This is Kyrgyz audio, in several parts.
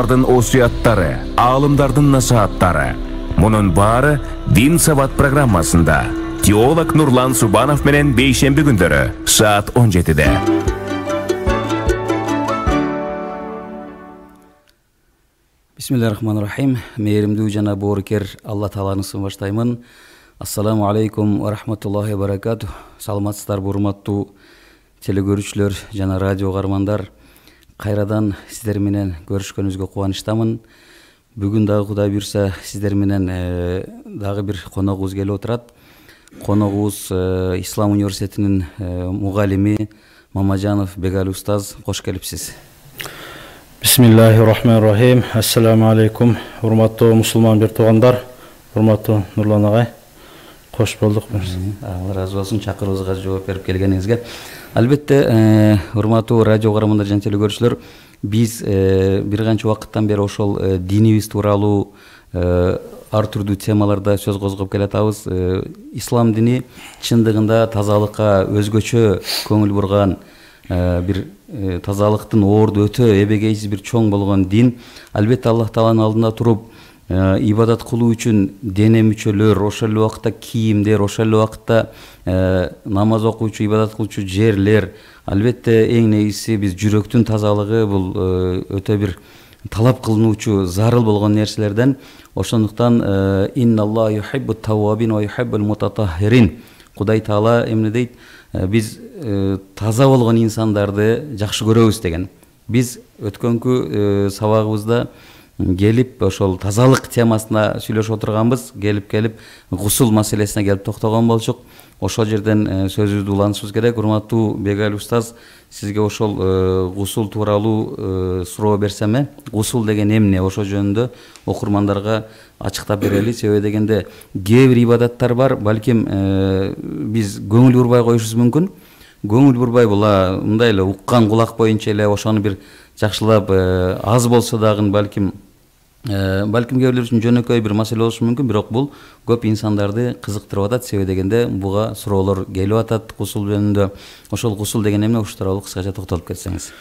Осуяттары, алымдардын насааттары. Мунун баары Дин Сабат программасында. Теолог Нурлан Субанов менен бейшемби күндөрү саат 17-де. Бисмиллахиррахманиррахим. Мейримдүү жана боорукер Алла Тааланысын баштаймын. Ассаламу алейкум ва рахматуллахи ва баракатух. Саламатсыздар урматтуу телекөрүүчүлөр жана радио кармандар. Кайрадан сиздер менен көрүшкөнүбүзгө кубанычтамын. Бүгүн дагы Кудай буйрса сиздер менен дагы бир коногубуз келип отурат. Коногубуз Ислам университетинин мугалими Мамажанов Бегали устаз. Кош келипсиз. Бисмиллахиррахманиррахим. Ассаламу алейкум. Урматтуу мусулман бир туугандар, урматтуу Нурлан агай. Кош болдук. Алла разы болсун чакыруубузга жооп берип келгениңизге. Албетте, урматтуу радио кармандар жана телекөрүүчүлөр, биз бир канча убакыттан бери ошол динибиз тууралуу ар түрдүү темаларда сөз козгоп келатабыз. Ислам дини чындыгында тазалыкка өзгөчө көңүл бурган, бир тазалыктын орду өтө эбегейсиз бир чоң болгон дин. Албетте Аллах Тааланын алдында туруп ибадат кылуу үчүн дене мүчөлөр, ошол эле убакытта кийимдер, ошол эле убакытта намаз окуучу, ибадат кылуучу жерлер. Албетте эң негизгиси биз жүрөктүн тазалыгы бул өтө бир талап кылынуучу, зарыл болгон нерселерден. Ошондуктан инналлаху юхиббут таввабин ва юхиббул мутатаххирин. Кудай Таала эмне дейт? Биз таза болгон инсандарды жакшы көрөбүз деген. Биз өткөнкү сабагыбызда келип ошол тазалык темасына сүйлөшүп отурганбыз. Келип гусул маселесине келип токтогон болчук. Ошол жерден сөзүбүздү улантышыбыз керек. Урматтуу Бегали устаз, сизге ошол гусул тууралуу суроо берсем, гусул деген эмне? Ошол жөнүндө окурмандарга ачыктап берели. Себеби дегенде кээ бир ибадаттар бар, балким биз көңүл бурбай коюшубуз мүмкүн. Көңүл бурбай була мындай эле уккан кулак боюнча эле ошону бир жакшылап аз болсо дагы балким кээ бирлер үчүн жөнөкөй бир маселе болушу мүмкүн, бирок бул көп инсандарды кызыктырып атат. Себеби дегенде буга суроолор келип атат гусул жөнүндө. Ошол гусул деген эмне? Ушул тууралуу кыскача токтолуп кетсеңиз.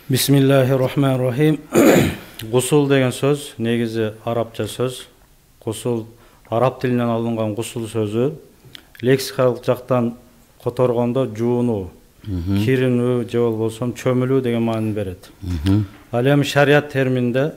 Бисмиллахиррахманиррахим. Гусул деген сөз негизи арабча сөз. Гусул араб тилинен алынган гусул сөзү лексикалык жактан которгондо жуунуу, киринүү же болбосо чөмүлүү деген маанини берет. Ал эми шарият терминде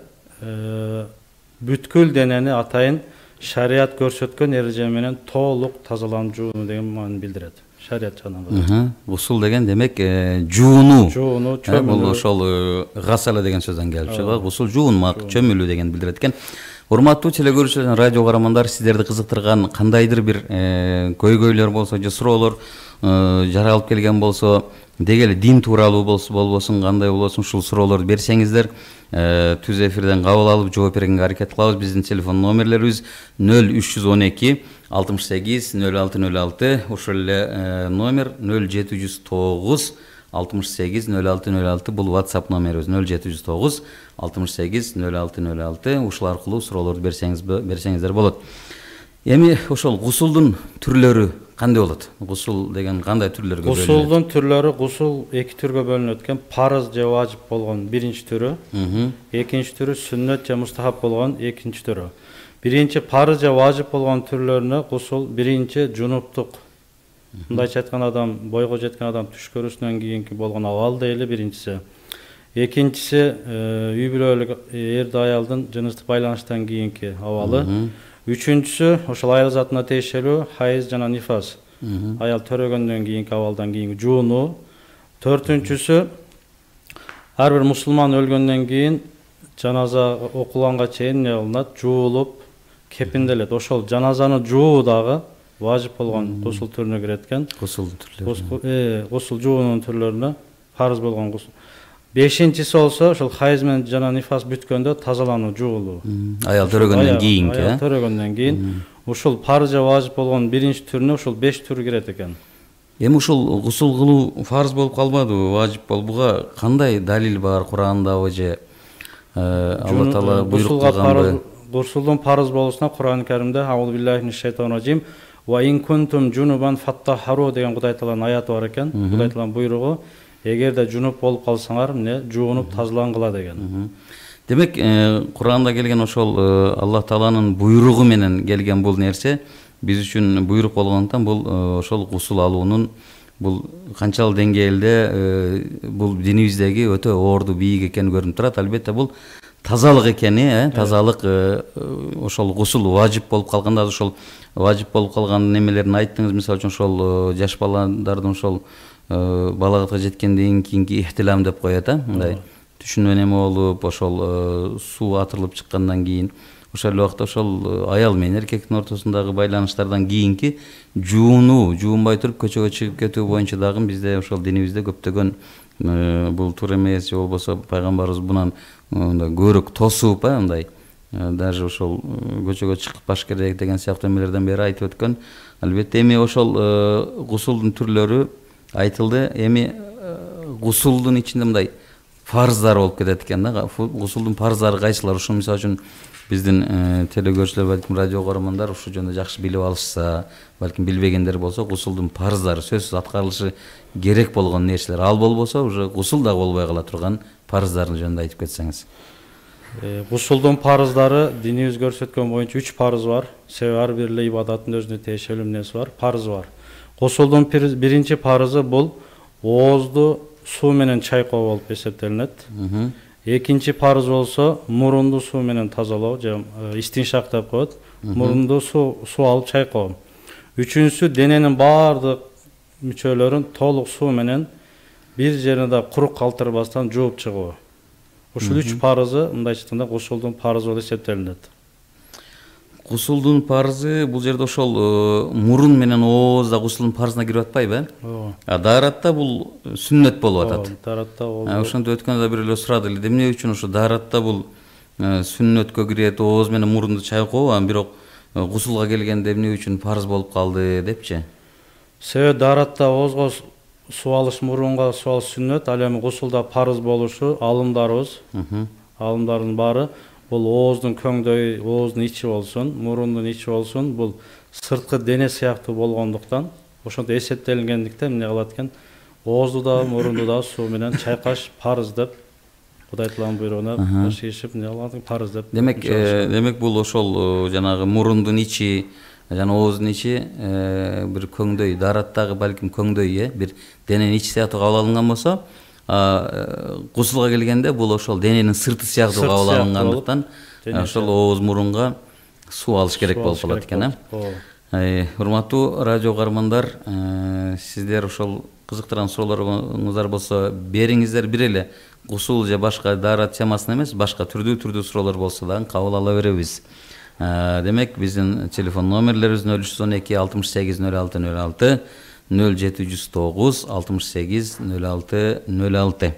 бүткүл денени атайын шарият көрсөткөн эреже менен толук тазаланып жуунуу деген маанини билдирет. Шарият жагынан. Гусул деген демек жуунуу. Жуунуу, чөмүлүү. Бул ошол гасала деген сөздөн келип чыгат. Гусул жуунмак, чөмүлүү деген билдирет экен. Урматтуу телекөрүүчүлөр, радио кармандар, сиздерди кызыктырган кандайдыр бир көйгөйлөр болсо же суроолор жаралып келген болсо, деги эле дин тууралуу болбосун, кандай болбосун, ушул суроолорду берсеңиздер, түз эфирден кабыл алып жооп бергенге аракет кылабыз. Биздин телефон номерлерибиз 0312 68 0606, ошол эле номер 0709 68 0606, бул WhatsApp номерибиз 0709 68 0606. Ушул аркылуу суроолорду берсеңиздер болот. Эми ошол гусулдун түрлөрү кандай болот? Гусул деген кандай түрлөргө бөлүнөт? Гусулдун түрлөрү, гусул эки түргө бөлүнөт экен. Парыз же важип болгон биринчи түрү, экинчи түрү сүннөт же мустахаб болгон экинчи түрү. Биринчи парыз же важип болгон түрлөрүнө гусул биринчи жунуптук. Мындайча айтканда адам, бойго жеткен адам түш көрүүсүнөн кийинки болгон абал дейли биринчиси. Экинчиси үй бүлөлүк эрди аялдын жыныстык байланыштан кийинки абалы. Үчүнчүсү ошол аял затына тиешелүү хайыз жана нифас. Аял төрөгөндөн кийинки абалдан кийинки жуунуу. Төртүнчүсү ар бир мусулман өлгөндөн кийин жаназа окулганга чейин эмне кылынат? Жуулуп, кепинделет. Ошол жаназаны жуу дагы важип болгон гусул түрүнө кирет экен. Гусул түрлөрү. Гусул жуунун түрлөрүнө парыз болгон гусул. Бешинчиси болсо ошол хайыз менен жана нифас бүткөндө тазалануу, жуулуу. Аял төрөгөндөн кийинки, Аял төрөгөндөн кийин ушул парыз же важип болгон биринчи түрүнө ушул 5 түр кирет экен. Эми ушул гусул кылуу фарз болуп калбадыбы, важип болуп? Буга кандай далил бар Кур'андабы же Алла Таала буйрук кылганбы? Гусулдун парыз болуусуна Кур'ан-ы Каримде Аузу биллахи минеш шайтанир ражим ва ин кунтум жунубан фаттахару деген Кудай Тааланын аяты бар экен. Кудай Тааланын буйругу, эгерде жунуп болуп калсаңар, жуунуп тазалангыла деген. Демек, Куранда келген ошол Аллах Тааланын буйругу менен келген бул нерсе биз үчүн буйрук болгондуктан бул ошол гусул алуунун бул канчалык деңгээлде бул динибиздеги өтө орду бийик экени көрүнүп турат. Албетте бул тазалык экени, тазалык ошол гусул важип болуп калганда ошол важип болуп калган немелерин айттыңыз. Мисалы үчүн ошол жаш балдардын ошол балагатка жеткенден кийинки ихтилам деп коет, мындай түшүнүү неме болуп, ошол суу атырылып чыккандан кийин ошол убакта ошол аял менен эркектин ортосундагы байланыштардан кийинки жуунбай туруп көчөгө чыгып кетүү боюнча дагы бизде ошол динибизде көптөгөн бул туура эмес же болбосо пайгамбарыбыз бунан мындай көбүрөөк тосуп, мындай даже ошол көчөгө чыкпаш керек деген сыяктуу эмелерден бери айтып өткөн. Албетте эми ошол гусулдун түрлөрү айтылды. Эми гусулдун ичинде мындай фарздары болуп кетет экен да. Гусулдун фарздары кайсылар? Ушул мисалы үчүн биздин телегөрүүчүлөр, балким радио көрөрмандар ушул жөнүндө жакшы билип алышса, балким билбегендер болсо, гусулдун фарздары сөзсүз аткарылышы керек болгон нерселер. Ал болбосо уже гусул да болбой кала турган фарздарын жөнүндө айтып кетсеңиз. Гусулдун парыздары динибиз көрсөткөн боюнча 3 парыз бар. Себеби ар бир эле ибадаттын өзүнө тиешелүү эмнеси бар, парыз бар. Гусулдун биринчи парызы бул оозду суу менен чайкоо болуп эсептелинет. Экинчи парыз болсо мурунду суу менен тазалоо, же истиншак деп коет. Мурунду суу алып чайкоо. Үчүнчүсү дененин баардык мүчөлөрүн толук суу менен бир жерине да курук калтырбастан жууп чыгуу. Ушул 3 парызы мындайча айтканда гусулдун парызы болуп эсептелинет. Гусулдун парызы бул жерде ошол мурун менен ооз да гусулдун парызына кирип атпайбы? Дааратта бул сүннөт болуп атат. Дааратта болуп. Ошондо өткөндө бир эле сурады эле, эмне үчүн ошо дааратта бул сүннөткө кирет, ооз менен мурунду чайкоо, бирок гусулга келгенде эмне үчүн парыз болуп калды депчи? Себеби дааратта оозго суу алыш, мурунга суу алыш сүннөт, ал эми гусулда парыз болушу алымдардын баары бул ооздун көңдөй, ооздун ичи болсун, мурундун ичи болсун, бул сырткы дене сыяктуу болгондуктан, ошондо эсептелгендиктен эмне кылат экен? Оозду да, мурунду да суу менен чайкаш парыз деп Кудай Тааланын буйругуна баш ийишип эмне кылган парыз деп. Демек бул ошол жанагы мурундун ичи жана ооздун ичи бир көңдөй, даараттагы балким көңдөй, бир дененин ичи сыяктуу кабыл алынган болсо, гусулга келгенде бул ошол дененин сырты сыяктуу кабыл алынгандыктан ошол ооз мурунга суу алыш керек болуп калат экен. Урматтуу радио каармандар, сиздер ошол кызыктырган суроолоруңуздар болсо бериңиздер. Бир эле гусул же башка даарат темасына эмес, башка түрдүү суроолор болсо дагы кабыл ала беребиз. Демек, биздин телефон номерлерибиз 0312 68 06 06 0709 68 06 06.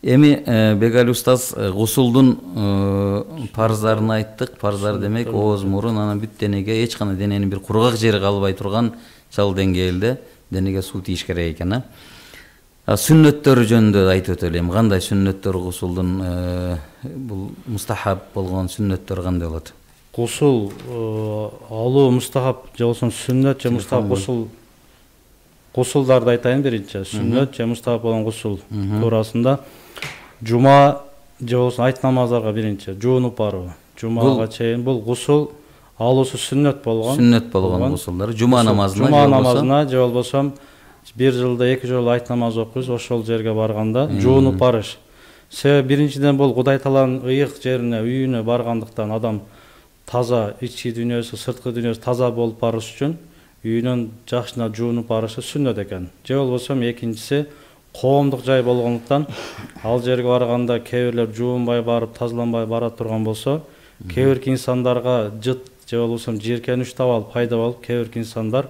Эми Бегали устаз гусулдун парыздарын айттык. Парыздар демек ооз, мурун, анан бүт денеге, эч кандай дененин бир кургак жери калбай турган чал деңгээлде денеге суу тийиш керек экен. Сүннөттөрү жөнүндө айтып өтөлүм. Кандай сүннөттөр гусулдун бул мустахаб болгон сүннөттөр кандай болот? Гусул алуу мустахаб же болсо сүннөт же мустахаб гусулдарды айтайын биринчи. Сүннөт же мустахаб болгон гусул туурасында жума же болсо айт намаздарга биринчи жуунуп баруу. Жумага чейин бул гусул алуусу сүннөт болгон гусулдар. Жума намазына же болбосо бир жылда 2 жолу айт намаз окуйбуз, ошол жерге барганда жуунуп барыш. Себеби биринчиден бул Кудай Тааланын ыйык жерине, үйүнө баргандыктан адам таза ички дүйнөсү, сырткы дүйнөсү таза болуп барыш үчүн үйүнөн жакшына жуунуп барышы сүннөт экен. Же болбосо экинчиси коомдук жай болгондуктан ал жерге барганда кээ бирлер жуунбай барып, тазаланбай бара турган болсо, кээ бирки инсандарга жыт же болбосо жийиркенич табалып пайда болуп, кээ бирки инсандар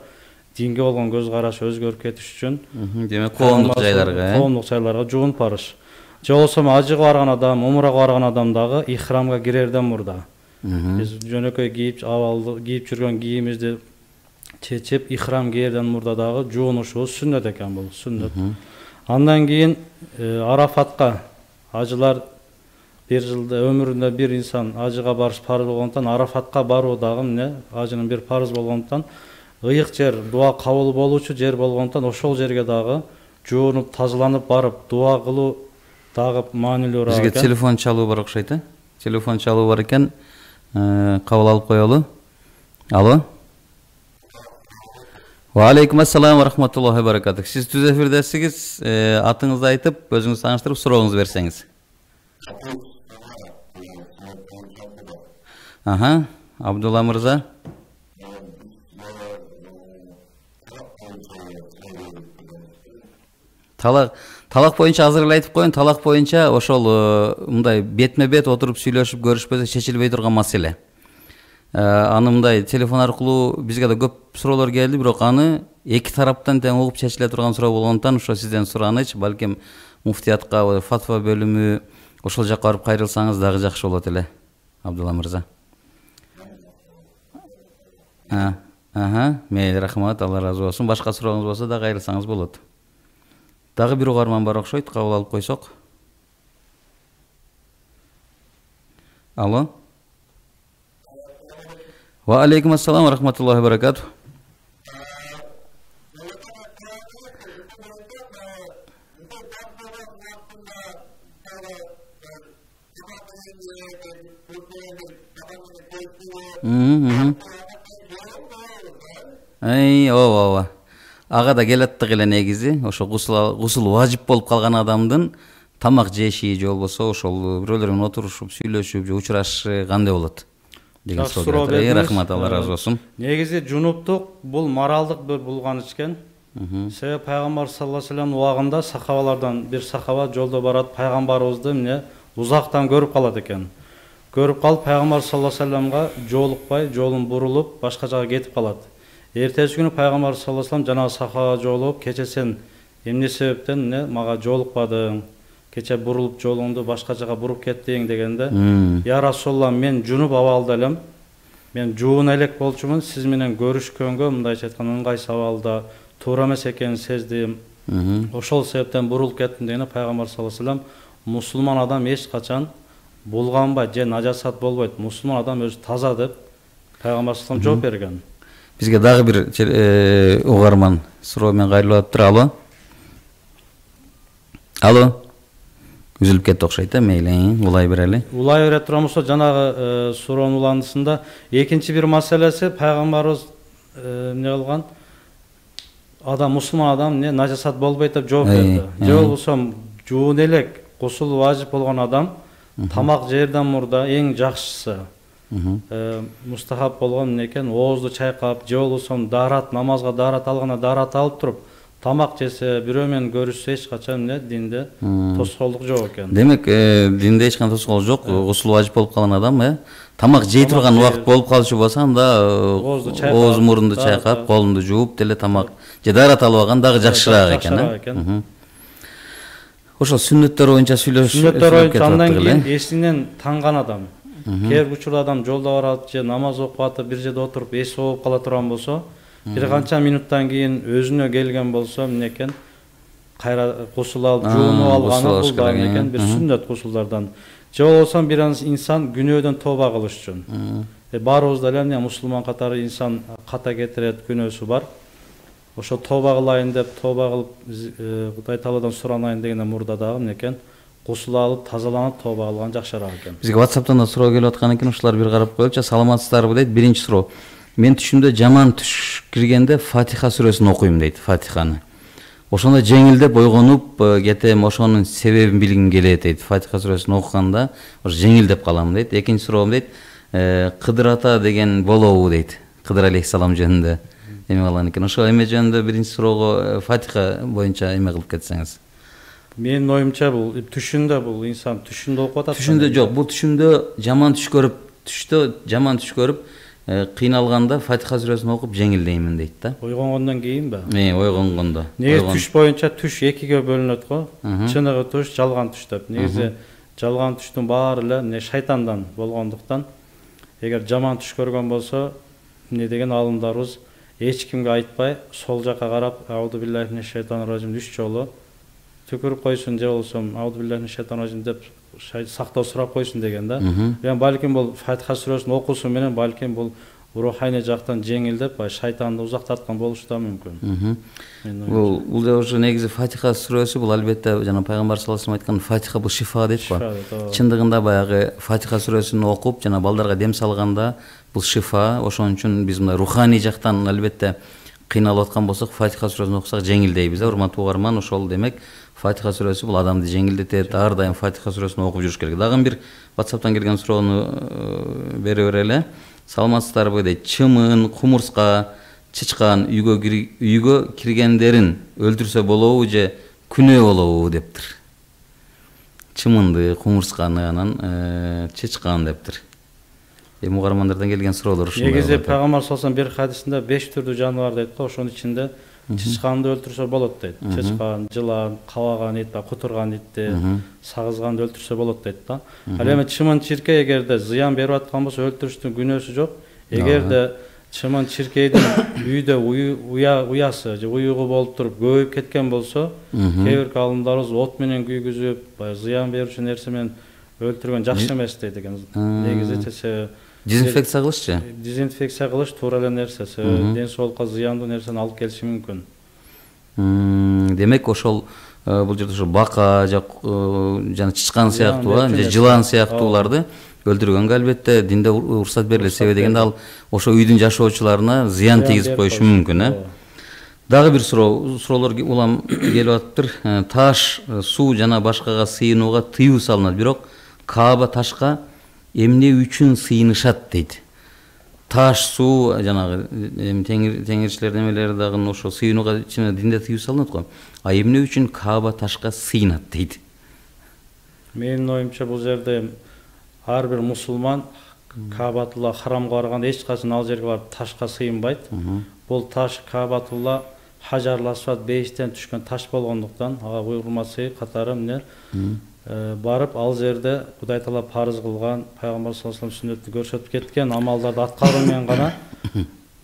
динге болгон көз карашы өзгөрүп кетиш үчүн демек коомдук жайларга жуунуп барыш. Же болбосо ажыга барган адам, умрага барган адам дагы ихрамга кирерден мурда биз жөнөкөй кийип жүргөн кийимибизди чечип ихрам кийерден мурда дагы жуунушубуз сүннөт экен, бул сүннөт. Андан кийин Арафатка ажылар бир жылда өмүрүндө бир инсан ажыга барыш парыз болгондуктан Арафатка баруу дагы эмне ажынын бир парыз болгондуктан ыйык жер, дуа кабыл болуучу жер болгондуктан ошол жерге дагы жуунуп тазаланып барып дуа кылуу дагы маанилүүрөөк экен. Бизге телефон чалуу бар окшойт, Телефон чалуу бар экен. Кабыл алып коелу. Алло. Ва алейкум ассалам ва рахматуллахи ва баракатух. Сиз түз эфирдесиз. Атыңызды айтып, өзүңүз тааныштырып, сурооңузду берсеңиз. Аха, Абдулла мырза. Талак боюнча азыр эле айтып коеюн, талак боюнча ошол мындай бетме-бет отуруп сүйлөшүп көрүшпөсө чечилбей турган маселе. Аны мындай телефон аркылуу бизге да көп суроолор келди, бирок аны эки тараптан тең угуп чечиле турган суроо болгондуктан ошо сизден суранычы, балким муфтиятка, фатва бөлүмү ошол жакка барып кайрылсаңыз дагы жакшы болот эле, Абдулла мырза. Мейли, рахмат, Алла разы болсун. Башка сурооңуз болсо да кайрылсаңыз болот. Дагы бир угарман бар окшойт, кабыл алып койсок. Алло. Ва алейкум ассалам ва рахматуллахи ва баракатух. Ооба. Ага да келаттык эле негизи. Ошо гусул важип болуп калган адамдын тамак жеши же болбосо ошол бирөөлөр менен отурушуп, сүйлөшүп же учурашышы кандай болот? Деген суроо бердиңиз. Рахмат, Алла разы болсун. Негизи жунуптук бул моралдык бир булганыч экен. Себеби пайгамбар саллаллаху алейхи вассалам убагында сахабалардан бир сахаба жолдо барат, пайгамбарыбызды эмне узактан көрүп калат экен. Көрүп калып пайгамбар саллаллаху алейхи вассаламга жолукпай, жолун бурулуп, башка жака кетип калат. Эртеси күнү пайгамбар саллаллаху алейхи вассалам жанагы сахабага жолугуп, кече сен эмне себептен мага жолукпадың? Кече бурулуп жолуңду башка жака буруп кеттиң дегенде, я Расулалла, мен жунуп абалда элем. Мен жуун элек болчумун, сиз менен көрүшкөнгө мындайча айтканда ыңгайсыз абалда туура эмес экенин сездим. Ошол себептен бурулуп кеттим дегенде пайгамбар саллаллаху алейхи вассалам мусулман адам эч качан булганбайт же нажасат болбойт. Мусулман адам өзү таза деп пайгамбар саллаллаху алейхи вассалам жооп берген. Бизге дагы бир угарман суроо менен кайрылып атыптыр. Алло. Алло. Үзүлүп кетти окшойт, мейли, улай берели. Улай бере турган болсо жанагы суроонун уландысында экинчи бир маселеси пайгамбарыбыз эмне кылган? Адам мусулман адам нажасат болбойт деп жооп берди. Же болбосо жуун элек гусул важип болгон адам тамак жерден мурда эң жакшысы мустахаб болгон эмне экен? Оозду чайкап, же болбосо даарат, намазга даарат алганда даарат алып туруп тамак жесе, бирөө менен көрүшсө эч качан динде тоскоолдук жок экен. Демек, динде эч кандай тоскоолдук жок. Гусул важип болуп калган адам, тамак жей турган убакыт болуп калчу болсо, анда ооз мурунду чайкап, колунду жууп деле тамак же даарат алып алган дагы жакшыраак экен. Ошол сүннөттөр боюнча сүйлөшүп кетип андан кийин эсинен танган адам. Кээ бир учурда адам жолдо барат же намаз окуп атып бир жерде отуруп эси ооп кала турган болсо, бир канча минуттан кийин өзүнө келген болсо эмне экен? Кайра гусул алып жуунуп алганы бул да экен, бир сүннөт гусулдардан. Же болбосо бир инсан күнөөдөн тоба кылыш үчүн. Баарыбызда эле мусулман катары инсан ката кетирет, күнөөсү бар. Ошо тоба кылайын деп, тоба кылып Кудай Тааладан суранайын дегенде мурда дагы эмне экен? Гусул алып, тазаланып тоба кылган жакшыраак экен. Бизге WhatsApp'тан да суроо келип аткан экен, ушулар бир карап коелучу. Саламатсыздарбы дейт. Биринчи суроо. Мен түшүмдө жаман түш киргенде Фатиха сүрөсүн окуйм дейт, Фатиханы. Ошондо жеңилдеп ойгонуп кетем, ошонун себебин билгим келет дейт. Фатиха сүрөсүн окуганда ошо жеңилдеп калам дейт. Экинчи суроом дейт, Кыдыр ата деген болобу дейт. Кыдыр алейхиссалам жөнүндө эме калган экен. Ошо эме жөнүндө биринчи суроого Фатиха боюнча эме кылып кетсеңиз. Менин оюмча бул түшүндө бул инсан түшүндө окуп атат. Түшүндө жок, бул түшүндө жаман түш көрүп, кыйналганда Фатиха сүрөсүн окуп жеңилдеймин дейт да. Ойгонгондон кийинби? Ойгонгондо. Негизи түш боюнча түш экиге бөлүнөт го. Чыныгы түш, жалган түш деп. Негизи жалган түштүн баары эле шайтандан болгондуктан, эгер жаман түш көргөн болсо, эмне деген алымдарыбыз эч кимге айтпай, сол жака карап, ауду биллахи минеш шайтанир ражим 3 жолу түкүрүп койсун, же болсо ауду биллахи минеш шайтанир ражим деп сактоо сурап койсун деген да. Балким бул Фатиха сүрөсүн окуусу менен балким бул руханий жактан жеңилдеп шайтанды узактаткан болушу да мүмкүн. Бул да уже негизи Фатиха сүрөсү, бул албетте жана пайгамбар саллаллаху алейхи айткан Фатиха бул шифа дейт го. Чындыгында баягы Фатиха сүрөсүн окуп жана балдарга дем салганда бул шифа, ошон үчүн биз мына руханий жактан албетте кыйналып аткан болсок Фатиха сүрөсүн окусак жеңилдейбиз. Урматтуу угарман, ошол демек Фатиха сүрөсү бул адамды жеңилдетет, ар дайым Фатиха сүрөсүн окуп жүрүш керек. Дагы бир WhatsApp'тан келген суроону бере берели. Саламатсыздарбы дейт. Чымын, кумурска, чычкан үйгө киргендерин өлтүрсө болобу же күнөө болобу дептир. Чымынды, кумурсканы, анан чычкан дептир. Угармандардан келген суроолор ушундай. Негизи пайгамбар саллаллаху бир хадисинде 5 түрдүү жаныбар дейт го, ошонун ичинде чычканды өлтүрсө болот дейт. Чычкан, жылан, кабаган ит, кутурган итти, сагызганды өлтүрсө болот дейт да. Ал эми чымын чиркей эгерде зыян берип аткан болсо өлтүрүштүн күнөөсү жок. Эгерде чымын чиркейдин үйдө уясы же уюгу болуп туруп көбөйүп кеткен болсо, кээ бир калымдарыбыз от менен күйгүзүп, зыян берүүчү нерсе менен өлтүргөн жакшы эмес дейт экен. Негизи дезинфекция кылышчы? Дезинфекция кылыш туура эле нерсе. Ден соолукка зыяндуу нерсени алып келиши мүмкүн. Демек ошол бул жерде ошо бака жана чычкан сыяктуу же жылан сыяктууларды өлтүргөнгө албетте динде уруксат берилет. Себеби дегенде ал ошо үйдүн жашоочуларына зыян тийгизип коюшу мүмкүн. Дагы бир суроолор улам келип атыптыр. Таш, суу жана башкага сыйынууга тыюу салынат, бирок Кааба ташка эмне үчүн сыйынышат дейт. Таш, суу жанагы теңирчилер немелери дагы ошо сыйынууга динде тыюу салынат го. А эмне үчүн Кааба ташка сыйынат дейт? Менин оюмча бул жерде ар бир мусулман Каабатулла харамга барганда эч качан ал жерге барып ташка сыйынбайт. Бул таш Каабатулла Хажарул Асвад бейиштен түшкөн таш болгондуктан ага урматсый катары эмне барып ал жерде Кудай Таала парыз кылган, пайгамбар саллаллаху алейхи вассалам сүннөттү көрсөтүп кеткен амалдарды аткаруу менен гана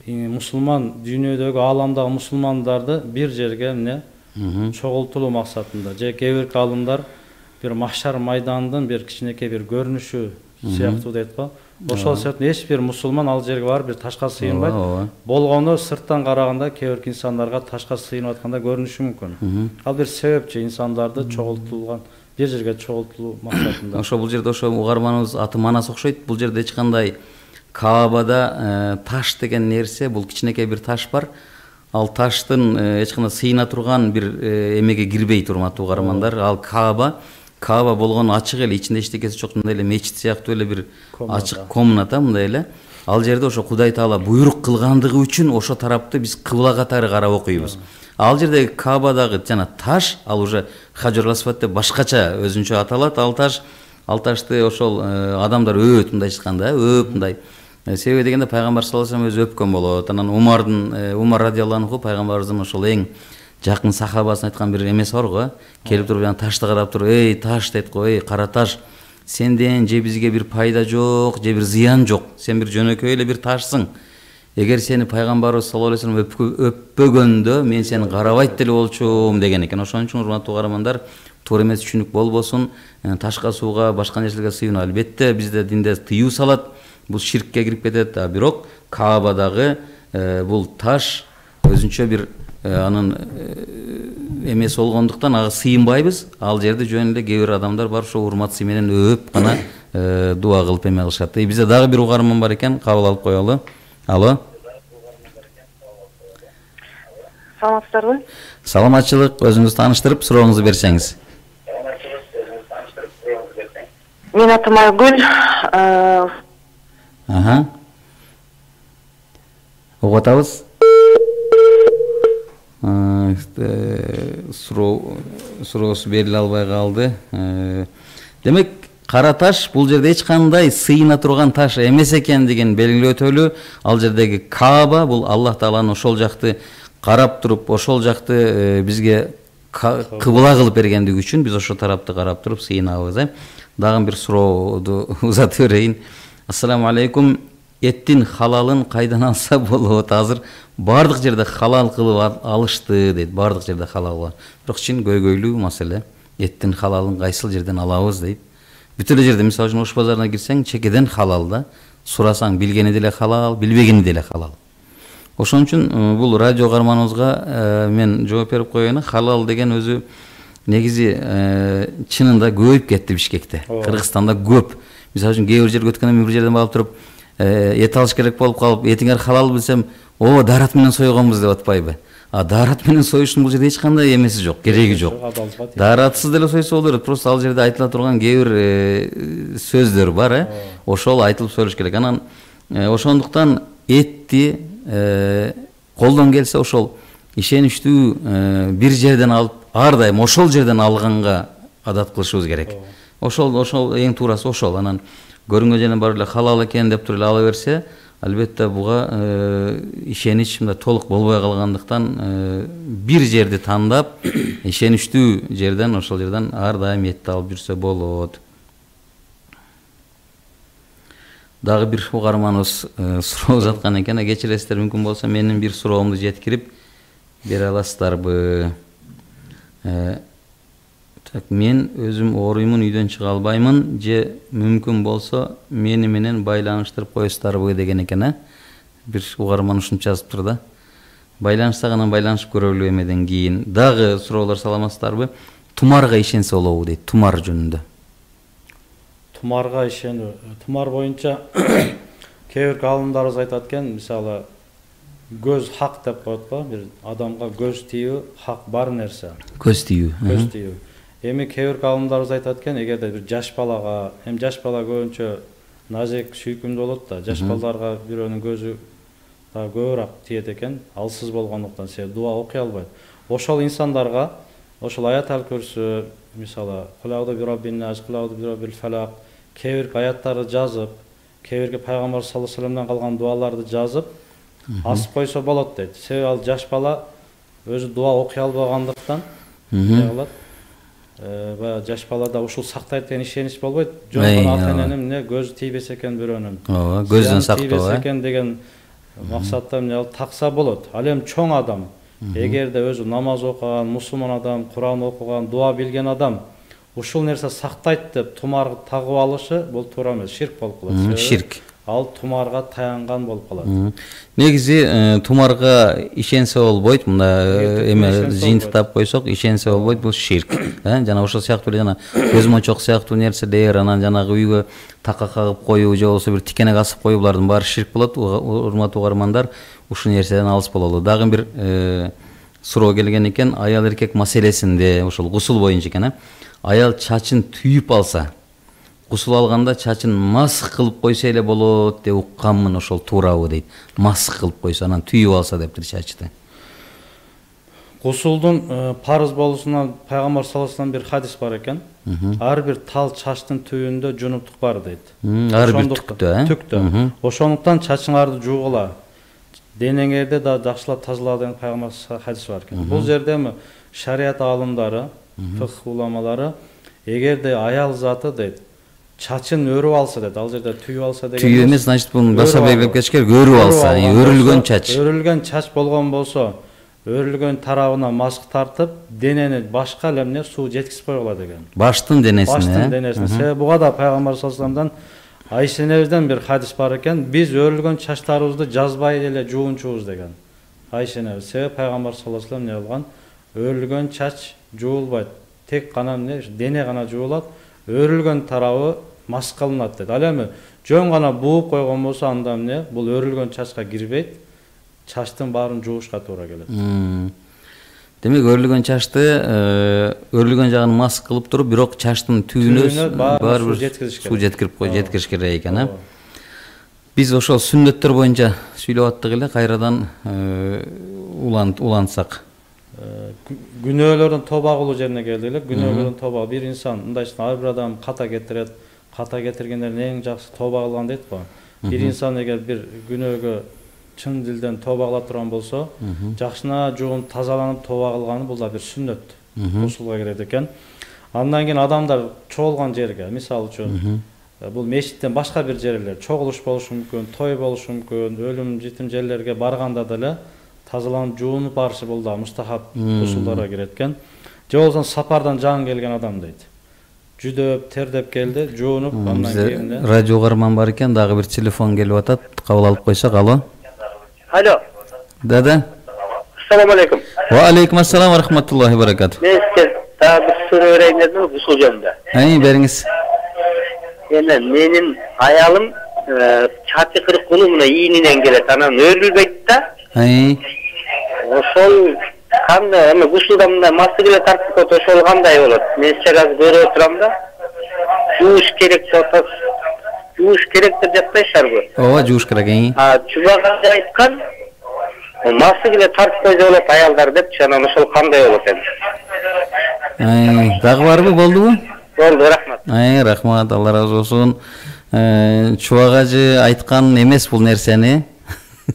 мусулман дүйнөдөгү аламдагы мусулмандарды бир жерге эмне чогултулуу максатында же кээ бир калымдар бир махшар майданынын бир кичинекей бир көрүнүшү сыяктуу дейт го. Ошол себептен эч бир мусулман ал жерге барып бир ташка сыйынбайт. Болгону сырттан караганда кээ бир инсандарга ташка сыйынып атканда көрүнүшү мүмкүн. Ал бир себепчи инсандарды чогултулган бир жерге чогултулуу максатында. Ошо бул жерде ошо угарманыбыз аты манас окшойт. Бул жерде эч кандай Каабада таш деген нерсе, бул кичинекей бир таш бар. Ал таштын эч кандай сыйына турган бир эмеге кирбейт, урматтуу угармандар. Ал Кааба болгону ачык эле, ичинде эчтекеси жок, мындай эле мечит сыяктуу эле бир ачык комната мындай эле. Ал жерде ошо Кудай Таала буйрук кылгандыгы үчүн ошо тарапты биз кыбла катары карап окуйбуз. Ал жердеги Каабадагы жана таш, ал уже Хажарул Асвад деп башкача өзүнчө аталат. Ал ташты ошол адамдар өт мындай чыкканда, мындай. Себеби дегенде пайгамбар саллаллаху алейхи вассалам өзү өпкөн болот. Анан Умар радиаллаху анху пайгамбарыбыздын ошол эң жакын сахабасына айткан бир эмеси бар го. Келип туруп жана ташты карап туруп, "Эй таш" дейт го, "Эй кара таш, сенден же бизге бир пайда жок, же бир зыян жок. Сен бир жөнөкөй эле бир ташсың. Эгер сени пайгамбарыбыз саллаллаху алейхи вассалам өппөгөндө мен сени карабайт деле болчумун" деген экен. Ошон үчүн урматтуу угармандар, туура эмес түшүнүк болбосун. Ташка, сууга, башка нерселерге сыйынуу албетте бизде динде тыюу салат. Бул ширкке кирип кетет. Бирок Каабадагы бул таш өзүнчө бир анын эмеси болгондуктан ага сыйынбайбыз. Ал жерде жөн эле кээ бир адамдар бар, ошо урматсы менен өп гана дуа кылып эме кылышат. Бизде дагы бир угарман бар экен, кабыл алып коелу. Алло. Саламатсыздарбы? Саламатчылык, өзүңүздү тааныштырып, сурооңузду берсеңиз. Менин атым Айгүл. Угуп атабыз. Суроосу бериле албай калды. Демек, кара таш бул жерде эч кандай сыйына турган таш эмес экендигин белгилөө. Ал жердеги Кааба бул Аллах Тааланын ошол жакты карап туруп, ошол жакты бизге кыбла кылып бергендиги үчүн биз ошол тарапты карап туруп сыйынабыз. Дагы бир сурооду узатып берейин. Ассаламу алейкум. Эттин халалын кайдан алса болот? Азыр бардык жерде халал кылып алышты дейт. Бардык жерде халал бар. Бирок чын көйгөйлүү маселе. Эттин халалын кайсыл жерден алабыз дейт. Бүт эле жерде, мисалы үчүн Ош базарына кирсең, чекеден халал да. сурасаң билгени деле халал, билбегени деле халал. Ошон үчүн бул радио каарманыбызга мен жооп берип коеюн. Халал деген өзү негизи чынында көбөйүп кетти Бишкекте. Кыргызстанда көп. Мисалы үчүн кээ бир жерге өткөндө бир жерден барып туруп эт алыш керек болуп калып, этиңер халал билсем, дарат менен сойгонбуз деп атпайбы? Дарат менен союштун бул жерде эч кандай эмеси жок, кереги жок. Даратсыз деле сойсо боло берет. Просто ал жерде айтыла турган кээ бир сөздөр бар, ошол айтылып сөйлөш керек. Анан ошондуктан этти колдон келсе ошол ишеничтүү бир жерден алып, ар дайым ошол жерден алганга адат кылышыбыз керек. Ошол эң туурасы ошол. Анан көрүнгөн жерден барып эле халал экен деп туруп эле ала берсе, албетте буга ишенич мындай толук болбой калгандыктан бир жерди тандап, ишеничтүү жерден, ошол жерден ар дайым этти алып жүрсө болот. Дагы бир угарманыбыз суроо жаткан экен. Кечиресиздер, мүмкүн болсо менин бир суроомду жеткирип бере аласыздарбы? Мен өзүм ооруймун, үйдөн чыга албаймын, же мүмкүн болсо мени менен байланыштырып коесуздарбы деген экен. Бир угарман ушинтип жазыптыр да. Байланышсак анан байланышып көрөлү эмеден кийин. Дагы суроолор саламатсыздарбы? Тумарга ишенсе болобу дейт, тумар жөнүндө. Тумарга ишенүү. Тумар боюнча кээ бир галымдарыбыз айтат экен, мисалы көз хак деп коет го, бир адамга көз тийүү хак бар нерсе. Көз тийүү. Көз тийүү. Эми кээ бир галымдарыбыз айтат экен, эгерде бир жаш балага, жаш бала көбүнчө назик, сүйкүмдүү болот да, жаш балдарга бирөөнүн көзү да көбүрөөк тиет экен, алсыз болгондуктан себеби дуа окуй албайт. Ошол инсандарга ошол аят аль-Курсі, мисалы кулауда бираббин-нас, кулауда бираббил-фалак, кээ бир аяттарды жазып, кээ бирге пайгамбар саллаллаху алейхи вассаламдан калган дуаларды жазып асып койсо болот дейт. Себеби ал жаш бала өзү дуа окуй албагандыктан кылат. Баягы жаш балада ушул сактайт деген ишенич болбойт. Жөн гана ата-эненин эмне көзү тийбесе экен бирөөнүн. Көздөн сактоо тийбесе экен деген максатта эмне такса болот. Ал эми чоң адам, эгерде өзү намаз окуган, мусулман адам, Куран окуган, дуа билген адам ушул нерсе сактайт деп тумар тагып алышы бул туура эмес, ширк болуп калат. Ширк. Ал тумарга таянган болуп калат. Негизи тумарга ишенсе болбойт, мында эме жыйынтыктап койсок, ишенсе болбойт, бул ширк. Жана ошол сыяктуу эле жана көз мончок сыяктуу нерселер, анан жанагы үйгө така кагып коюу же болбосо бир тикенек асып коюу, булардын баары ширк болот. Урматтуу угармандар, ушул нерседен алыс бололу. Дагы бир суроо келген экен, аял эркек маселесинде, ошол гусул боюнча экен. Аял чачын түйүп алса, гусул алганда чачын масх кылып койсо эле болот деп укканмын, ошол туурабы дейт. Масх кылып койсо, анан түйүп алса дептир чачты. Гусулдун парыз болушунан пайгамбар саллаллаху алейхи вассалам бир хадис бар экен. Ар бир тал чачтын түбүндө жунуптук бар дейт. Ар бир түктө, Ошондуктан чачыңарды жуугула, денеңерди да жакшылап тазала деген пайгамбар хадис бар экен. Бул жерде шарият аалымдары, фикх уламалары, эгерде аял заты дейт, чачын өрүп алса дейт, ал жерде түйүп алса деген. Түйүп эмес, значит бунун баса белгилеп кетиш керек, өрүп алса, өрүлгөн чач. Өрүлгөн чач болгон болсо, өрүлгөн тарабына маск тартып, денени башка эле суу жеткизип койгула деген. Баштын денесине. Баштын денесине. Себеби буга да пайгамбар саллаллаху алейхи вассаламдан Айша энебизден бир хадис бар экен, биз өрүлгөн чачтарыбызды жазбай эле жуунчубуз деген. Айша энебиз. Себеби пайгамбар саллаллаху алейхи вассалам эмне болгон? Өрүлгөн чач жуулбайт. Тек гана дене гана жуулат, өрүлгөн тарабы маск кылынат дейт. Ал эми жөн гана бууп койгон болсо анда эмне? Бул өрүлгөн чачка кирбейт. Чачтын баарын жуушка туура келет. Демек өрүлгөн чачты өрүлгөн жагын маск кылып туруп, бирок чачтын түбүнө баары бир суу жеткириш керек экен. Биз ошол сүннөттөр боюнча сүйлөп аттык эле, кайрадан улантсак. Günöөлөрдүн тоба кылуу жерине келдик эле. Günöөлөрдүн тоба, бир инсан мындайча ар бир адам ката кетирет. Ката кетиргендердин эң жакшы тоба кылган дейт го. Бир инсан эгер бир күнөөгө чын дилден тоба кыла турган болсо, жакшына жуунуп тазаланып тоба кылганы бул да бир сүннөт. Ушулга кирет экен. Андан кийин адамдар чогулган жерге, мисалы үчүн, бул мешиттен башка бир жерлер, чогулуш болушу мүмкүн, той болушу мүмкүн, өлүм житим жерлерге барганда деле тазаланып жуунуп барышы бул да мустахаб усулдарга кирет экен. Же болсо сапардан жаңы келген адам дейт. жүдөп тердеп келди, жуунуп андан кийин радио угарман бар экен, дагы бир телефон келип атат. Кабыл алып койсок. Алло. Алло. Да. Assalamu alaikum. Wa alaikum assalam wa rahmatullahi wa barakatuh. Men sizga daha bir soru vereyim dedim usul yönünde. Beriңiz. Yani menin hayalim çatı kırık kulumuna iğninen gelet. Anan örülbeyt de. Oşol kanday, ama usuldamda mastigile tartıp oto oşol kanday olur. Men size gaz böyle oturam da. Juuş gerekse otas. Juuş gerektir yapmayışlar bu. Ova juuş kerek. Çubağa aytkan. Mastigile tartıp koydu olur ayallar dep. Şanan oşol kanday olur. Dagı barбы, болдубу? Болду, рахмат. Рахмат, Алла разы болсун. Чубак ажы айткан эмес бул нерсени.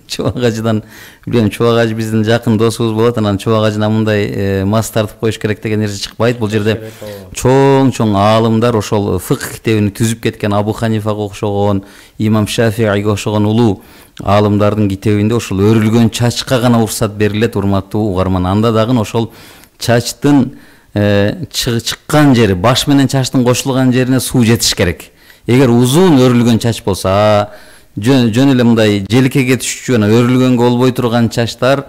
Чубак ажыдан билем, Чубак ажы биздин жакын досубуз болот, анан Чубак ажына мындай мас тартып коюш керек деген нерсе чыкпайт. Бул жерде чоң аалымдар ошол фикх китебин түзүп кеткен Абу Ханифага окшогон, Имам Шафииге окшогон улуу аалымдардын китебинде ошол өрүлгөн чачка гана уруксат берилет, урматтуу угарман. Анда дагы ошол чачтын чыккан жери, баш менен чачтын кошулган жерине суу жетиш керек. Эгер узун өрүлгөн чач болсо, жөн эле мындай желекеге түшчү жана өрүлгөнгө болбой турган чачтар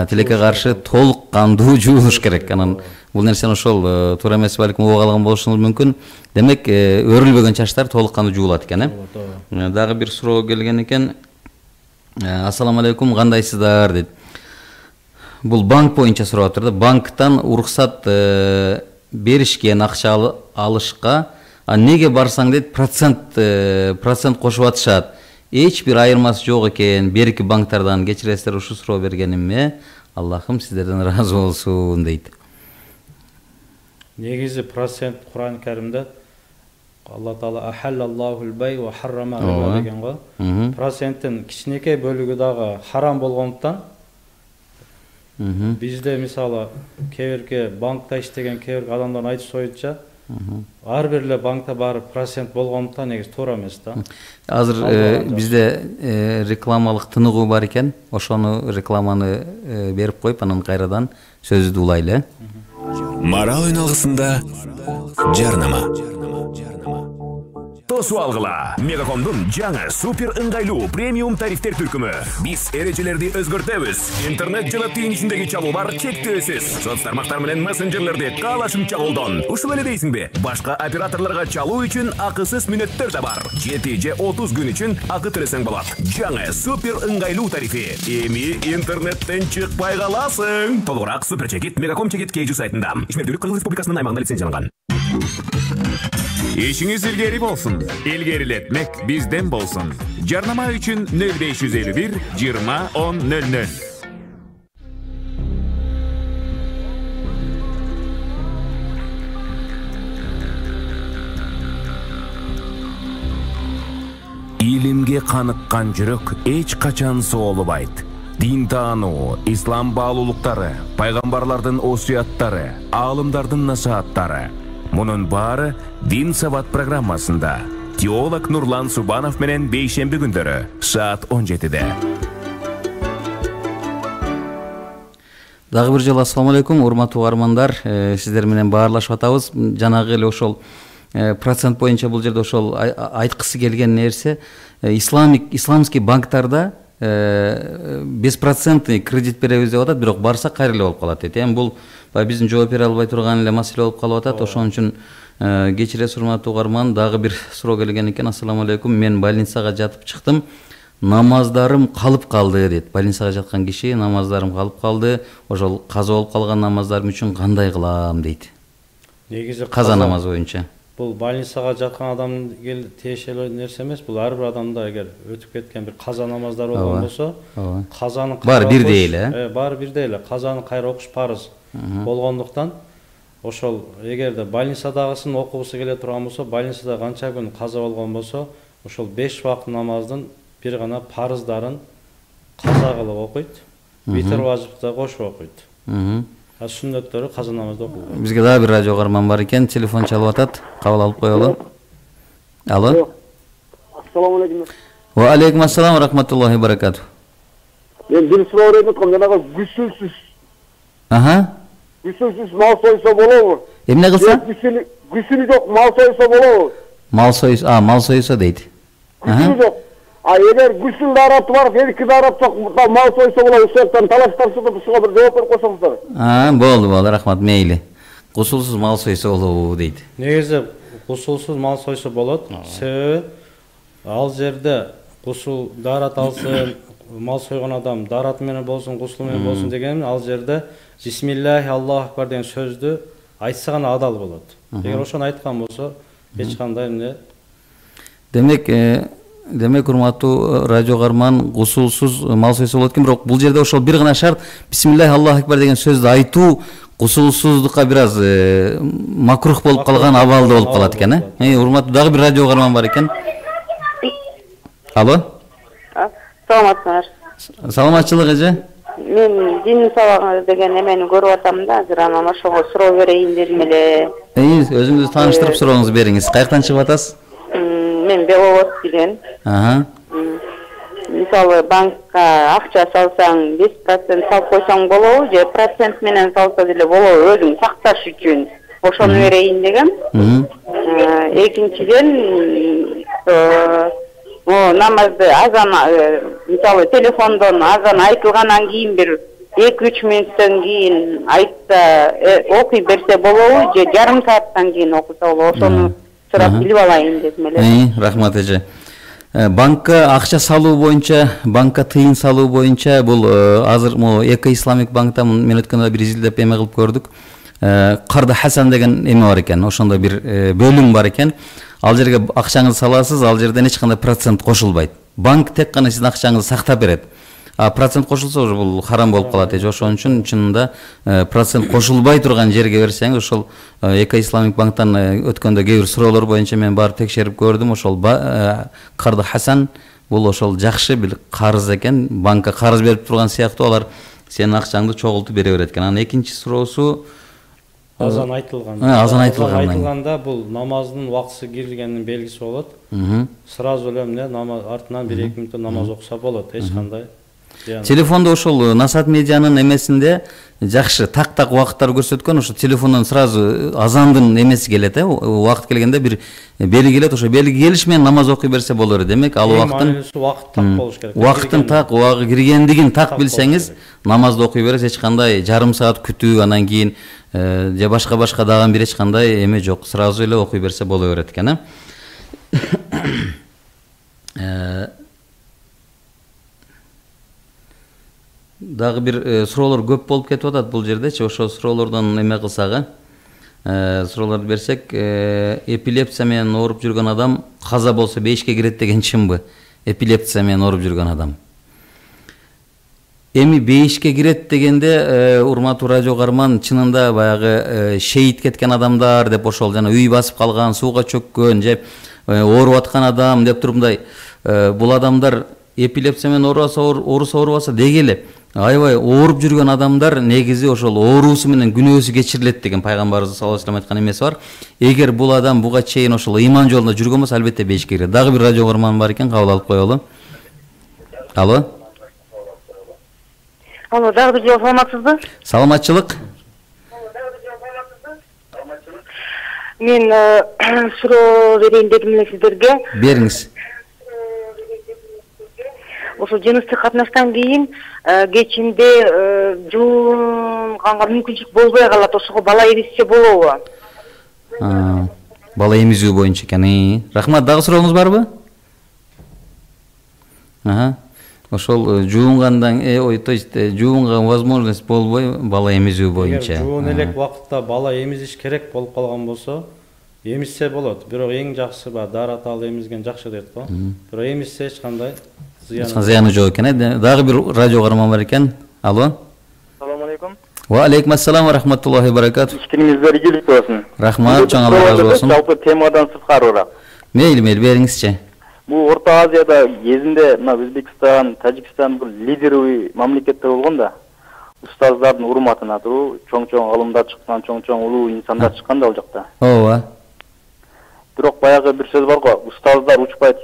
тилекке каршы толук кандуу жуулуш керек. Анан бул нерсени ошол туура эмес балким угуп алган болушуңуз мүмкүн. Демек, өрүлбөгөн чачтар толук кандуу жуулат экен, Дагы бир суроо келген экен. Ассаламу алейкум, кандайсыздар дейт. Бул банк боюнча сурап атыр да. Банктан уруксат беришкен, акча алышка неге барсаң дейт, процент кошуп атышат. Эч бир айырмасы жок экен. Берки банктардан кечиресиздер, ушу суроо бергенимме. Аллахым сиздерден ыраазы болсун дейт. Негизи процент Кур'ан-ы Каримде Алла Таала ахаллаллахул бай ва харрама риба деген го. Проценттин кичинекей бөлүгү дагы харам болгондуктан бизде мисалы кээ банкта иштеген кээ адамдардын айтып союнча ар бир эле банкта баары процент болгондуктан негизи туура эмес да. Азыр бизде рекламалык тыныгуу бар экен. Ошону рекламаны берип коюп, анан кайрадан сөздү улайлы. Марал үналгысында жарнама. Тосу алгыла. Мегакомдун жаңы супер ыңгайлуу премиум тарифтер түркүмү. Биз эрежелерди өзгөртөбүз. Интернет жана тыйын ичиндеги чалуулар чектөөсүз. Соцтармактар менен мессенджерлерди каалашымча колдон. Ушул эле дейсиңби? Башка операторлорго чалуу үчүн акысыз мүнөттөр да бар. 7 же 30 күн үчүн акы төлөсөң болот. Жаңы супер ыңгайлуу тарифи. Эми интернеттен чыкпай каласың. Толугураак Суперчекит Мегаком Чекит KG сайтында. Ишмердүүлүк Кыргыз Республикасынын аймагында лицензияланган. Ишиңиз илгери болсун. Илгерилетмек бизден болсун. Жарнама үчүн 0551 20 10 00. Илимге каныккан жүрөк эч качан соолубайт. Дин таануу, ислам баалуулуктары, пайгамбарлардын осуяттары, аалымдардын насааттары. Мунун баары Дин Сабат программасында. Теолог Нурлан Субанов менен бейшемби күндөрү саат 17-де. Дагы бир жолу ассаламу алейкум, урматтуу угармандар. Сиздер менен баарлашып атабыз. Жанагы эле ошол процент боюнча бул жерде ошол айткысы келген нерсе, исламский банктарда беспроцентный кредит беребиз деп атат, бирок барса кайра эле болуп калат дейт. Эми бул биздин жооп бере албай турган эле маселе болуп калып атат. Ошон үчүн кечиресиз урматтуу угарман, дагы бир суроо келген экен. Ассаламу алейкум, мен больницага жатып чыктым. Намаздарым калып калды дейт. Больницага жаткан киши намаздарым калып калды. Ошол каза болуп калган намаздарым үчүн кандай кылам дейт. Негизи каза намазы боюнча. Бул больницага жаткан адам тиешелүү нерсе эмес. Бул ар бир адамда эгер өтүп кеткен бир каза намаздар болгон болсо, казаны баары бирдей эле. Баары бирдей эле. Казаны кайра окуш парыз болгондуктан ошол эгерде больницадагысын окугусу келе турган болсо, больницада канча күн каза болгон болсо, ошол 5 вакыт намаздын бир гана парыздарын каза кылып окуйт. Витр важыпты кошуп окуйт. Сүннөттөрү каза намазда окулат. Бизге дагы бир радио угарман бар экен, телефон чалып атат. Кабыл алып коелу. Алло. Ассаламу алейкум. Ва алейкум ассалам ва рахматуллахи ва баракатух. Мен бир суроо берем, жанагы гүсүлсүз. Аха. Гүсүлсүз мал сойсо болобу? Эмне кылса? gusül yok, mal soysa bolabı. Mal soysa deydi. Gusül yok. Eğer gusül daratı var, her iki darat yok, mal soysa bolabı. Uşaktan talaştarsa da şuna bir cevap verip koşamızlar. Boldu, rahmat, meyli. Gusulsuz mal soysa bolabı deydi. Негизи гусулсуз мал сойсо болот. Себеби ал жерде гусул дарат алсын, мал сойгон адам дарат менен болсун, гусул менен болсун деген ал жерде Бисмиллахи Аллаху акбар деген сөздү айтса гана адал болот. Эгер ошону айткан болсо эч кандай эмне. Демек урматтуу радио карман гусулсуз мал сойсо болот экен, бирок бул жерде ошол бир гана шарт Бисмиллахи Аллаху акбар деген сөздү айтуу гусулсуздукка бир аз макрух болуп калган абалда болуп калат экен, урматтуу дагы бир радио карман бар экен. Алло. Саламатсыздар. Саламатчылык эже. Мен дин сабагы деген эмени көрүп атам да, азыр анан ошого суроо берейин дедим эле. Өзүңүздү тааныштырып сурооңузду бериңиз. Каяктан чыгып атасыз? Мен Беловод деген. Мисалы банкка акча салсаң 5% салып койсоң болобу же процент менен салса деле болобу, өзүң сакташ үчүн ошону берейин дегем. Экинчиден намазды азан мисалы телефондон азан айтылгандан кийин бир 2-3 мүнөттөн кийин айтса окуй берсе болобу же жарым сааттан кийин окуса болобу, ошону сурап билип алайын дедим эле. Рахмат эже. Банкка акча салуу боюнча, банкка тыйын салуу боюнча бул азыр Эко Исламик банкта мен өткөндө бир изилдеп эме кылып көрдүк. Карды Хасан деген эме бар экен, ошондо бир бөлүм бар экен. Ал жерге акчаңызды саласыз, ал жерден эч кандай процент кошулбайт. Банк тек гана сиздин акчаңызды сактап берет. Процент кошулса уже бул харам болуп калат. Ошон үчүн чынында процент кошулбай турган жерге берсеңиз, ошол Эко Исламик банктан өткөндө кээ бир суроолор боюнча мен барып текшерип көрдүм. Ошол Карды Хасан бул ошол жакшы бир карыз экен. Банкка карыз берип турган сыяктуу алар сенин акчаңды чогултуп бере берет экен. Анан экинчи суроосу Азан айтылган. Азан айтылганда бул намаздын убактысы киргенин белгиси болот. Сразу эле эмне намаз артынан 1-2 мүнөт намаз окуса болот, эч кандай. Телефондо ошол Насат медианын эмесинде жакшы так убакыттар көрсөткөн, ошо телефондон сразу азандын эмеси келет, убакыт келгенде бир белги келет, ошо белги келиш менен намаз окуй берсе болор. Демек ал убакыттын так болуш керек. Убакыттын так убагы киргендигин так билсеңиз, намазды окуй бересиз, эч кандай жарым саат күтүү, анан кийин же башка дагы бир эч кандай эме жок, сразу эле окуй берсе боло берет экен. Дагы бир суроолор көп болуп кетип атат бул жердечи, ошо суроолордон эме кылсак, суроолорду берсек, эпилепсия менен ооруп жүргөн адам каза болсо 5-ке кирет деген чынбы? Эпилепсия менен ооруп жүргөн адам. Эми 5-ке кирет дегенде, урматтуу радио карман, чынында баягы шейит кеткен адамдар деп ошол жана үй басып калган, сууга чөккөн же ооруп аткан адам деп турумдай, бул адамдар эпилепсия менен оорубаса деги эле аябай ооруп жүргөн адамдар негизи ошол оорусу менен күнөөсү кечирилет деген пайгамбарыбыз саллаллаху алейхи айткан эмеси бар. Эгер бул адам буга чейин ошол ыйман жолунда жүргөн болсо, албетте 5-ке кирет. Дагы бир радио көрман бар экен, кабыл алып коелу. Алло. Алло, дагы бир жолу саламатсызбы? Саламатчылык. Мен суроо берейин дедим эле сиздерге. Бериңиз. Ошо жыныстык катнаштан кийин кечинде жуунганга мүмкүнчүлүк болбой калат, ошого бала эмизсе болобу? Бала эмизүү боюнча экен. Рахмат, дагы сурооңуз барбы? Ошол жуунгандан то есть жуунган возможность болбой бала эмизүү боюнча. Эгер жуун элек убакытта бала эмизиш керек болуп калган болсо, эмизсе болот. Бирок эң жакшысы дарат алып эмизген жакшы дейт го. Бирок эмизсе эч кандай зыяны жок экен. Дагы бир радио карман бар экен. Алло. Салам алейкум. Ва алейкум ассалам ва рахматуллахи ва баракатух. Иштиңиздер ийгилик болсун. Рахмат, чоң Алла разы болсун. Жалпы темадан сырткарыраак. Мейли бериңизчи. Бул Орто Азияда кезинде мына Өзбекстан, Тажикстан бир лидеровый мамлекеттер болгон да. Устаздардын урматына туруу, чоң-чоң алымдар чыккан, чоң-чоң улуу инсандар чыккан да ал жакта. Ооба. Бирок баягы бир сөз бар го, устаздар учпайт,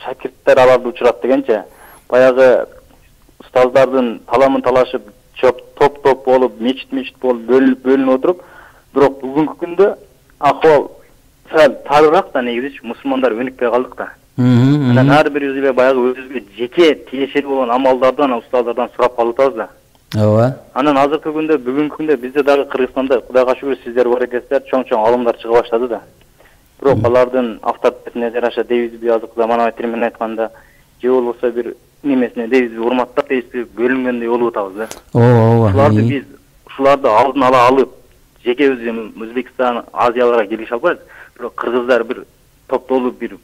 шакирттер аларды учурат дегенче. Баягы устаздардын таламын талашып, топ болуп, мечит болуп бөлүнүп отуруп, бирок бүгүнкү күндө акыбал сал тарыраак да негизи мусулмандар өнүкпөй калдык да. Анан ар бирибиз эле баягы өзүбүзгө жеке тиешелүү болгон амалдардан, устаздардан сурап калып атабыз да. Ооба. Анан азыркы күндө, бүгүнкү күндө бизде дагы Кыргызстанда Кудайга шүгүр сиздер бар экенсиздер, чоң алымдар чыга баштады да. Бирок алардын авторитетине жараша дейбизби азыркы заманабай тил менен айтканда, же болбосо бир немесине дейбизби, урматтап дейбизби, бөлүнгөндөй болуп атабыз да. Ооба. Ушуларды биз ушуларды алдын ала алып, жеке Өзбекстан, Азияларга келише албайбыз. Бирок кыргыздар бир топтолуп бир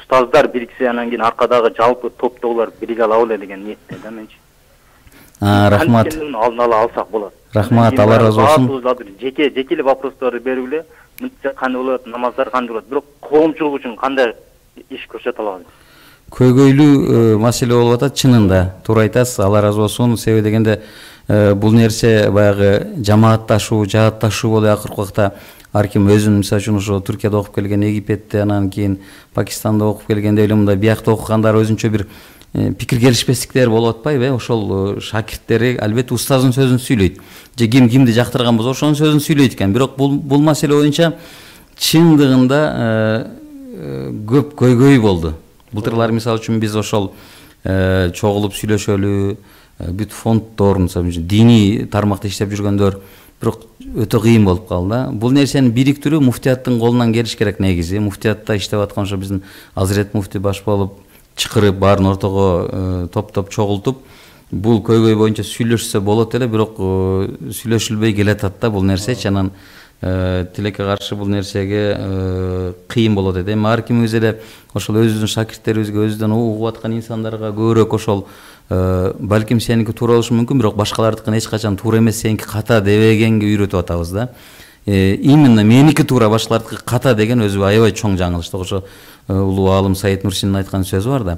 устаздар бириксе, анан кийин аркадагы жалпы топтогулар бириге алабы деген ниетте да менчи. Рахмат. Алдын ала алсак болот. Рахмат, Алла разы болсун. Жеке эле вопростарды берип эле, мынча кандай болот, намаздар кандай болот, бирок коомчулук үчүн кандай иш көрсөтө алабыз? Көйгөйлүү маселе болуп атат, чынында. Туура айтасыз, Алла разы болсун. Себеби дегенде бул нерсе баягы жамаатташуу, жаатташуу болуп акыркы убакта ар ким өзүн, мисалы үчүн ошо Түркияда окуп келген, Египетте, анан кийин Пакистанда окуп келгенде эле мындай биякта окугандар өзүнчө бир пикир келишпестиктер болуп атпайбы? Ошол шакирттери албетте устаздын сөзүн сүйлөйт. Же кимди жактырган болсо ошонун сөзүн сүйлөйт экен. Бирок бул маселе боюнча чындыгында көп көйгөй болду. Былтырлар мисалы үчүн биз ошол чогулуп сүйлөшөлү, бүт фонддор, мисалы үчүн диний тармакта иштеп жүргөндөр, бирок өтө кыйын болуп калды. Бул нерсени бириктирүү муфтияттын колунан келиш керек негизи. Муфтиятта иштеп аткан ошо биздин Азирет муфти баш болуп чакырып, баарын ортого топтоп чогултуп, бул көйгөй боюнча сүйлөшсө болот эле, бирок сүйлөшүлбөй келатат да бул нерсечи. Анан тилекке каршы бул нерсеге кыйын болот эди. Эми ар кимибиз эле ошол өзүбүздүн шакирттерибизге, өзүбүздөн угуп аткан инсандарга көбүрөөк ошол балким сеники туура болушу мүмкүн, бирок башкалардыкын эч качан туура эмес, сеники ката дебегенге үйрөтүп атабыз да. Именно меники туура, башкалардыкы ката деген өзү аябай чоң жаңылыштык. Ошо улуу аалым Саид Нурсинин айткан сөзү бар да.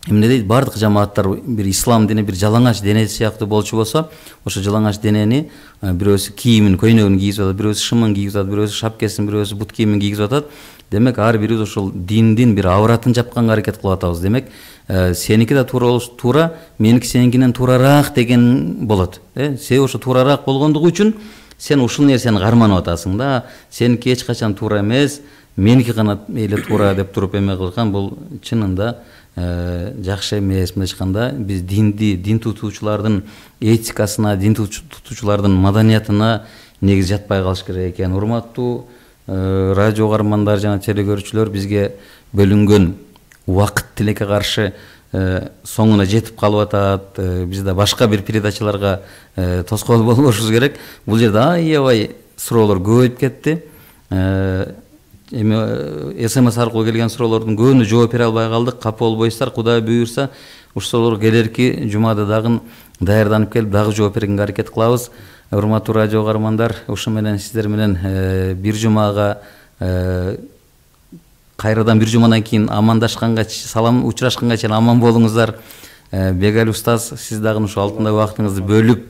Эмне дейт, бардык жамааттар бир ислам дини бир жалаңач дене сыяктуу болчу болсо, ошо жалаңач денени бирөөсү кийимин, көйнөгүн кийип атат, бирөөсү шымын кийип атат, бирөөсү шапкесин, бирөөсү бут кийимин кийип атат. Демек ар бирибиз ошол диндин бир авратын жапканга аракет кылып атабыз. Демек сеники да туура болуш туура, меники сеникинен туураараак деген болот. Сен ошо туураараак болгондугу үчүн сен ушул нерсени карманып атасың да. Сеники эч качан туура эмес, меники гана эле туура деп туруп эме кылган, бул чынында жакшы эмес. Мындай айтканда биз дин тутуучулардын этикасына, дин тутуучулардын маданиятына негиз жатпай калыш керек экен. Урматтуу радио угармандар жана телекөрүүчүлөр, бизге бөлүнгөн убакыт тилекке каршы соңуна жетип калып атат. Биз да башка бир передачаларга тоскоол болбошубуз керек. Бул жерде аябай суроолор көбөйүп кетти. Эми СМС аркылуу келген суроолордун көбүнө жооп бере албай калдык. Капа болбойсуздар, Кудай буйрса, ушул келерки жумада дагы даярданып келип дагы жооп бергенге аракет кылабыз. Урматтуу радио угармандар, ушу менен сиздер менен бир жумага кайрадан бир жумадан кийин амандашканга, салам учурашканга чейин аман болуңуздар. Бегали устаз, сиз дагы ушул алтындай убактыңызды бөлүп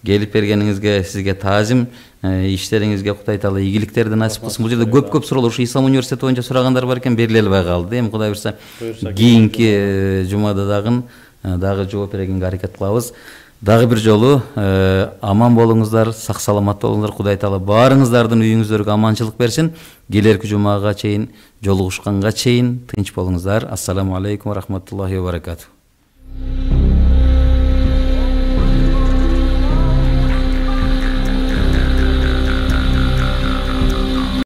келип бергениңизге сизге таазим. Иштериңизге Кудай Таала ийгиликтерди насип кылсын. Бул жерде көп суроолор ушу Ислам университети боюнча сурагандар бар экен, бериле албай калды. Эми Кудай буйрса кийинки жумада дагы жооп бергенге аракет кылабыз. Дагы бир жолу аман болуңуздар, сак саламат болуңуздар. Кудай Таала баарыңыздардын үйүңүздөргө аманчылык берсин. Келерки жумага чейин, жолугушканга чейин тынч болуңуздар. Ассаламу алейкум ва рахматуллахи ва баракатух.